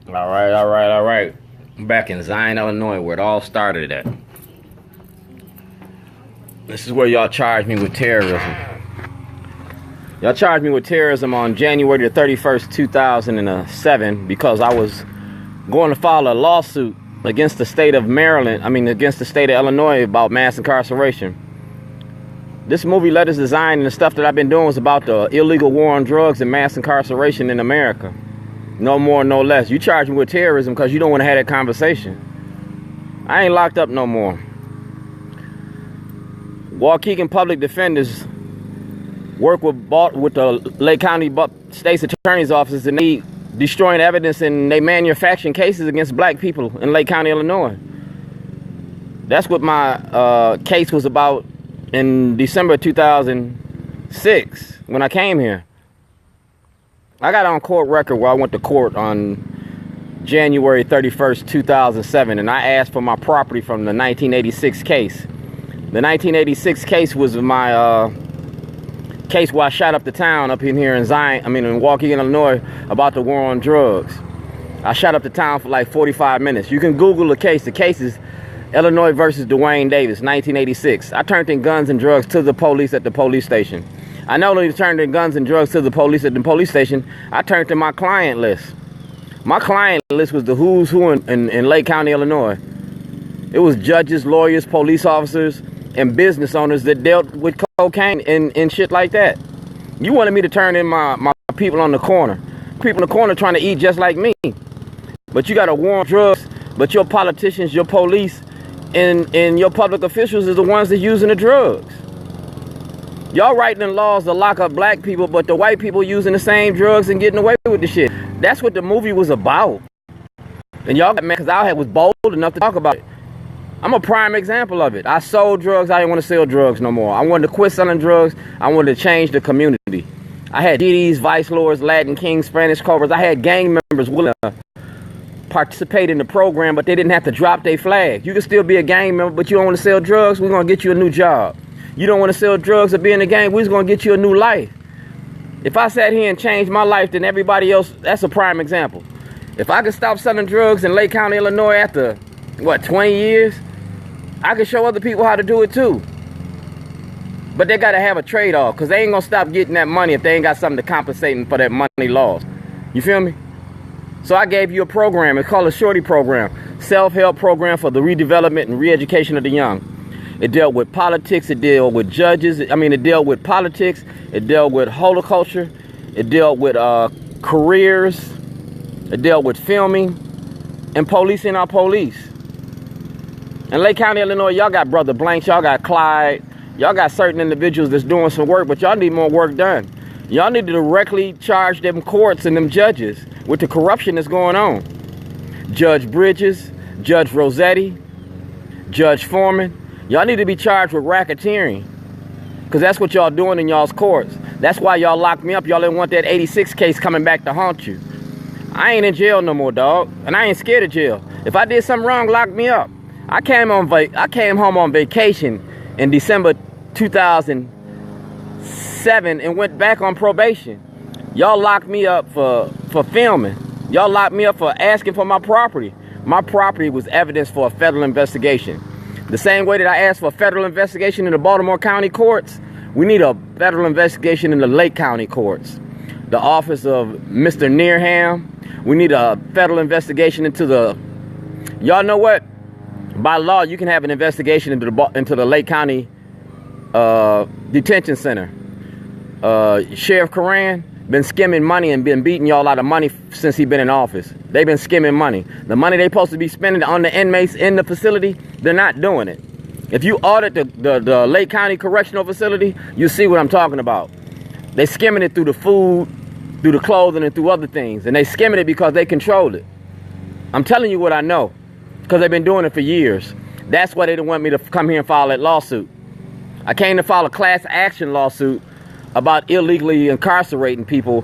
All right. I'm back in Zion, Illinois, where it all started at. This is where y'all charged me with terrorism. Y'all charged me with terrorism on January the 31st, 2007, because I was going to file a lawsuit against the state of against the state of Illinois about mass incarceration. This movie, Letters to Zion, and the stuff that I've been doing was about the illegal war on drugs and mass incarceration in America. No more, no less. You charge me with terrorism because you don't want to have that conversation. I ain't locked up no more. Waukegan public defenders work with the Lake County State's Attorney's Office, and they destroying evidence and they manufacturing cases against black people in Lake County, Illinois. That's what my case was about in December 2006 when I came here. I got on court record where I went to court on January 31st, 2007, and I asked for my property from the 1986 case. The 1986 case was my case where I shot up the town up in here in Waukegan, Illinois, about the war on drugs. I shot up the town for like 45 minutes. You can Google the case. The case is Illinois versus Dwayne Davis, 1986. I turned in guns and drugs to the police at the police station. I not only turned in guns and drugs to the police at the police station, I turned in my client list. My client list was the who's who in Lake County, Illinois. It was judges, lawyers, police officers, and business owners that dealt with cocaine and shit like that. You wanted me to turn in my people on the corner. People in the corner trying to eat just like me. But you got a war on drugs, but your politicians, your police, and your public officials is the ones that using the drugs. Y'all writing in laws to lock up black people, but the white people using the same drugs and getting away with the shit. That's what the movie was about. And y'all got mad because I was bold enough to talk about it. I'm a prime example of it. I sold drugs. I didn't want to sell drugs no more. I wanted to quit selling drugs. I wanted to change the community. I had DDs, vice lords, Latin kings, Spanish cobras. I had gang members willing to participate in the program, but they didn't have to drop their flag. You can still be a gang member, but you don't want to sell drugs. We're going to get you a new job. You don't want to sell drugs or be in the gang, we're going to get you a new life. If I sat here and changed my life, then everybody else, that's a prime example. If I could stop selling drugs in Lake County, Illinois after, 20 years, I could show other people how to do it too. But they got to have a trade-off, because they ain't going to stop getting that money if they ain't got something to compensate them for that money lost. You feel me? So I gave you a program. It's called a Shorty program. Self-help program for the redevelopment and re-education of the young. It dealt with politics, it dealt with judges, it dealt with politics, it dealt with horticulture, it dealt with careers, it dealt with filming, and policing our police. In Lake County, Illinois, y'all got Brother Blanks, y'all got Clyde, y'all got certain individuals that's doing some work, but y'all need more work done. Y'all need to directly charge them courts and them judges with the corruption that's going on. Judge Bridges, Judge Rossetti, Judge Foreman. Y'all need to be charged with racketeering, because that's what y'all doing in y'all's courts. That's why y'all locked me up. Y'all didn't want that 86 case coming back to haunt you. I ain't in jail no more, dog, and I ain't scared of jail. If I did something wrong, lock me up. I came home on vacation in December 2007 and went back on probation. Y'all locked me up for filming. Y'all locked me up for asking for my property. My property was evidence for a federal investigation. The same way that I asked for a federal investigation in the Baltimore County courts, we need a federal investigation in the Lake County courts. The office of Mr. Nearham, we need a federal investigation into the... Y'all know what? By law, you can have an investigation into the Lake County detention center. Sheriff Caterer been skimming money and been beating y'all out of money since he been in office. They've been skimming money. The money they supposed to be spending on the inmates in the facility, they're not doing it. If you audit the Lake County Correctional Facility, you see what I'm talking about. They skimming it through the food, through the clothing, and through other things. And they skimming it because they control it. I'm telling you what I know, because they've been doing it for years. That's why they didn't want me to come here and file that lawsuit. I came to file a class action lawsuit about illegally incarcerating people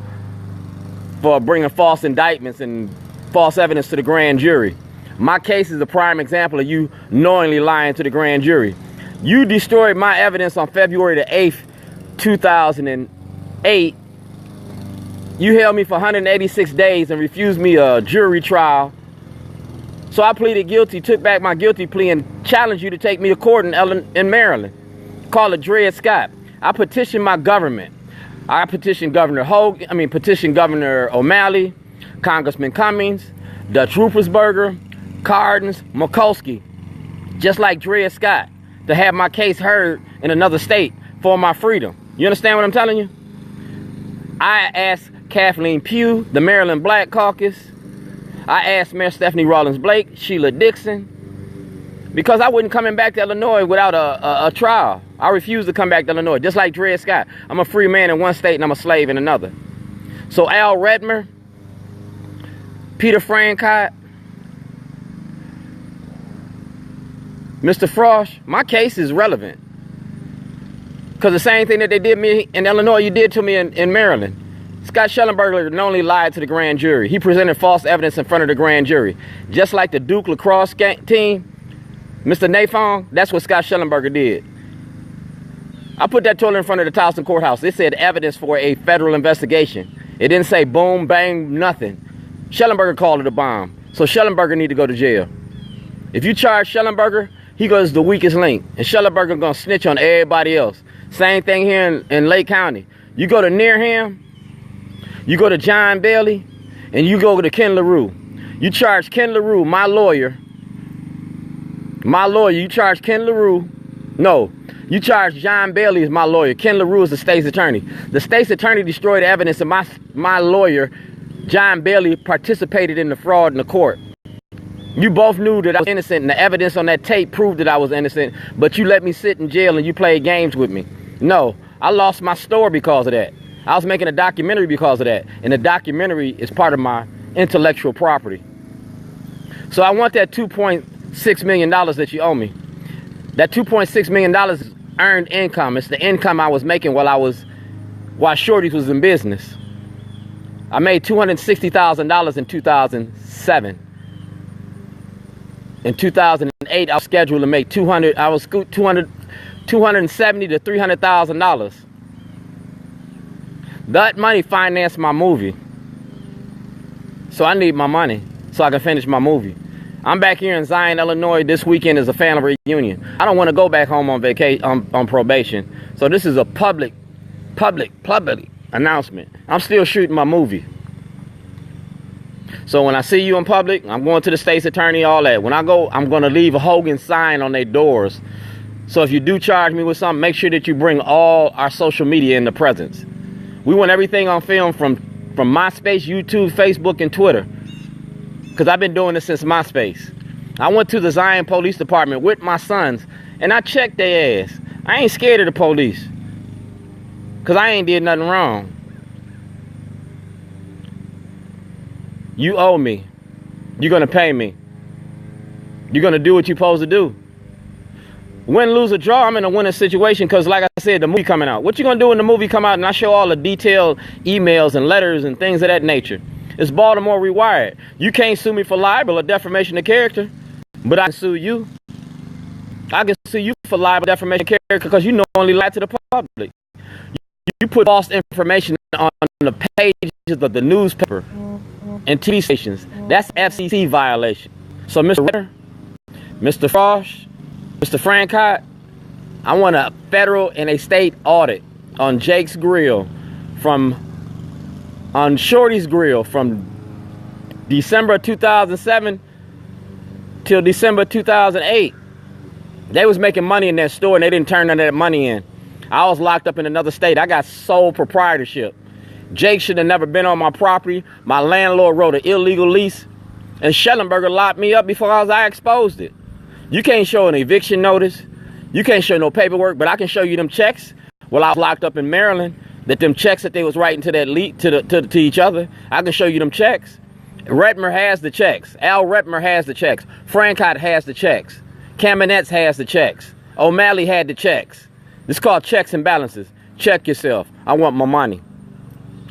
for bringing false indictments and false evidence to the grand jury. My case is a prime example of you knowingly lying to the grand jury. You destroyed my evidence on February the 8th, 2008 You held me for 186 days and refused me a jury trial. So I pleaded guilty, took back my guilty plea, and challenged you to take me to court in Maryland. Call it Dred Scott. I petitioned my government. I petitioned Governor Hogan, petitioned Governor O'Malley, Congressman Cummings, Dutch Ruppersberger, Cardens, Mikulski, just like Dred Scott, to have my case heard in another state for my freedom. You understand what I'm telling you? I asked Kathleen Pugh, the Maryland Black Caucus. I asked Mayor Stephanie Rawlins Blake, Sheila Dixon, because I wasn't coming back to Illinois without a trial. I refused to come back to Illinois, just like Dred Scott. I'm a free man in one state and I'm a slave in another. So Al Redmer, Peter Francott, Mr. Frost, my case is relevant. Because the same thing that they did me in Illinois, you did to me in Maryland. Scott Schellenberger not only lied to the grand jury, he presented false evidence in front of the grand jury. Just like the Duke lacrosse team, Mr. Nafong, that's what Scott Schellenberger did. I put that toilet in front of the Towson courthouse. It said evidence for a federal investigation. It didn't say boom, bang, nothing. Schellenberger called it a bomb. So Schellenberger need to go to jail. If you charge Schellenberger, he goes the weakest link. And Schellenberger gonna snitch on everybody else. Same thing here in Lake County. You go to Nearham, you go to John Bailey, and you go to Ken LaRue. You charge Ken LaRue, my lawyer, you charge Ken LaRue. No, you charge John Bailey as my lawyer. Ken LaRue is the state's attorney. The state's attorney destroyed evidence, and my lawyer, John Bailey, participated in the fraud in the court. You both knew that I was innocent, and the evidence on that tape proved that I was innocent, but you let me sit in jail and you played games with me. No, I lost my store because of that. I was making a documentary because of that, and the documentary is part of my intellectual property. So I want that $2.6 million that you owe me. That $2.6 million is earned income. It's the income I was making while Shorty's was in business. I made $260,000 in 2007. In 2008, I was scheduled to make $270,000 to $300,000. That money financed my movie. So I need my money so I can finish my movie. I'm back here in Zion, Illinois. This weekend is a family reunion. I don't want to go back home on vacation, on probation. So this is a public announcement. I'm still shooting my movie. So when I see you in public, I'm going to the state's attorney, all that. When I go, I'm going to leave a Hogan sign on their doors. So if you do charge me with something, make sure that you bring all our social media into presence. We want everything on film from MySpace, YouTube, Facebook, and Twitter. Because I've been doing this since MySpace. I went to the Zion Police Department with my sons, and I checked their ass. I ain't scared of the police. Because I ain't did nothing wrong. You owe me. You're going to pay me. You're going to do what you're supposed to do. Win, lose, or draw, I'm in a winning situation because, like I said, the movie coming out. What you going to do when the movie come out and I show all the detailed emails and letters and things of that nature? It's Baltimore Rewired. You can't sue me for libel or defamation of character, but I can sue you. I can sue you for libel, defamation of character because you only lied to the public. You put false information on the pages of the newspaper and TV stations. That's FCC violation. So, Mr. Redmer, Mr. Frost, Mr. Francott, I want a federal and a state audit on Jake's Grill on Shorty's Grill from December 2007 till December 2008. They was making money in that store and they didn't turn none of that money in. I was locked up in another state. I got sole proprietorship. Jake should have never been on my property. My landlord wrote an illegal lease, and Schellenberger locked me up before I exposed it. You can't show an eviction notice. You can't show no paperwork, but I can show you them checks. While I was locked up in Maryland, that them checks that they was writing to that to each other, I can show you them checks. Redmer has the checks. Al Redmer has the checks. Francott has the checks. Kamenetz has the checks. O'Malley had the checks. This is called checks and balances. Check yourself. I want my money.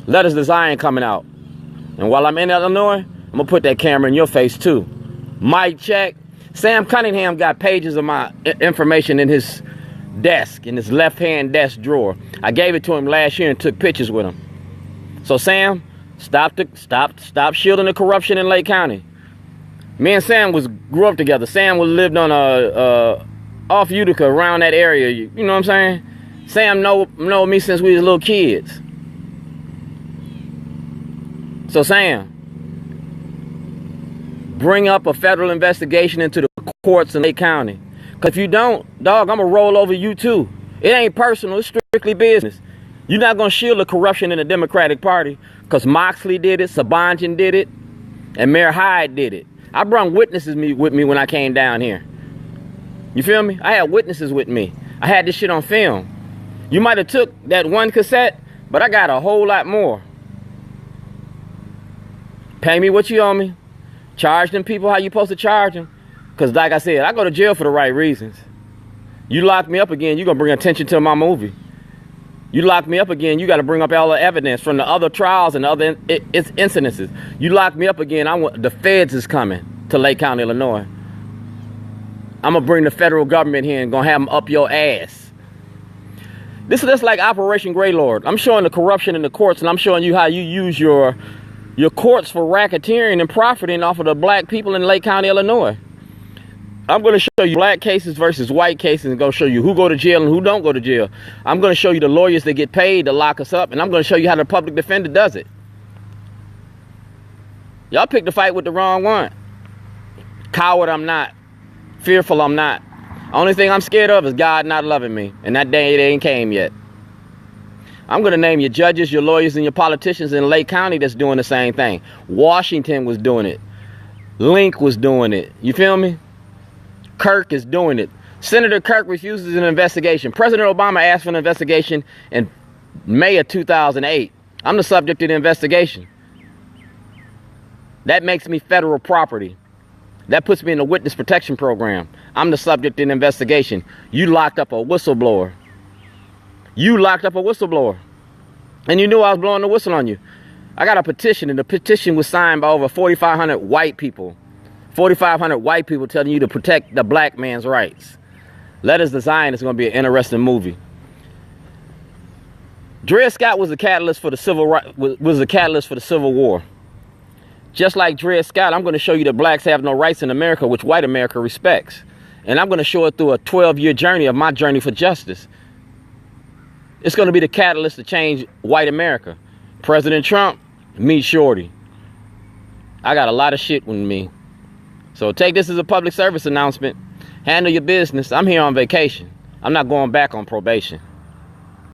Letters to Zion coming out. And while I'm in Illinois, I'm going to put that camera in your face too. Mic check. Sam Cunnningham got pages of my information in his desk, in his left-hand desk drawer. I gave it to him last year and took pictures with him. So Sam, Stop shielding the corruption in Lake County. Me and Sam grew up together. Sam lived on off Utica, around that area. You know what I'm saying? Sam know me since we was little kids. So Sam, bring up a federal investigation into the courts in Lake County. Cause if you don't, dog, I'm gonna roll over you too. It ain't personal, it's strictly business. You're not gonna shield the corruption in the Democratic Party, cause Moxley did it, Sabanjan did it, and Mayor Hyde did it. I brought witnesses with me when I came down here. You feel me? I had witnesses with me. I had this shit on film. You might have took that one cassette, but I got a whole lot more. Pay me what you owe me. Charge them people how you supposed to charge them. Because like I said, I go to jail for the right reasons. You lock me up again, you're going to bring attention to my movie. You lock me up again, you got to bring up all the evidence from the other trials and other incidences. You lock me up again, the feds is coming to Lake County, Illinois. I'm going to bring the federal government here and going to have them up your ass. This is just like OperrationGreylord. I'm showing the corruption in the courts, and I'm showing you how you use your courts for racketeering and profiting off of the black people in Lake County, Illinois. I'm going to show you black cases versus white cases and go show you who go to jail and who don't go to jail. I'm going to show you the lawyers that get paid to lock us up, and I'm going to show you how the public defender does it. Y'all picked the fight with the wrong one. Coward I'm not. Fearful I'm not. Only thing I'm scared of is God not loving me, and that day it ain't came yet. I'm going to name your judges, your lawyers, and your politicians in Lake County that's doing the same thing. Washington was doing it. Link was doing it. You feel me? Kirk is doing it. Senator Kirk refuses an investigation. President Obama asked for an investigation in May of 2008. I'm the subject of the investigation. That makes me federal property. That puts me in the witness protection program. I'm the subject of the investigation. You locked up a whistleblower. You locked up a whistleblower. And you knew I was blowing the whistle on you. I got a petition, and the petition was signed by over 4,500 white people. 4,500 white people telling you to protect the black man's rights. Let Us Design is going to be an interesting movie. Dred Scott was the catalyst for the Civil War. Just like Dred Scott, I'm going to show you that blacks have no rights in America, which white America respects. And I'm going to show it through a 12-year journey of my journey for justice. It's going to be the catalyst to change white America. President Trump, me shorty. I got a lot of shit with me. So take this as a public service announcement. Handle your business. I'm here on vacation. I'm not going back on probation.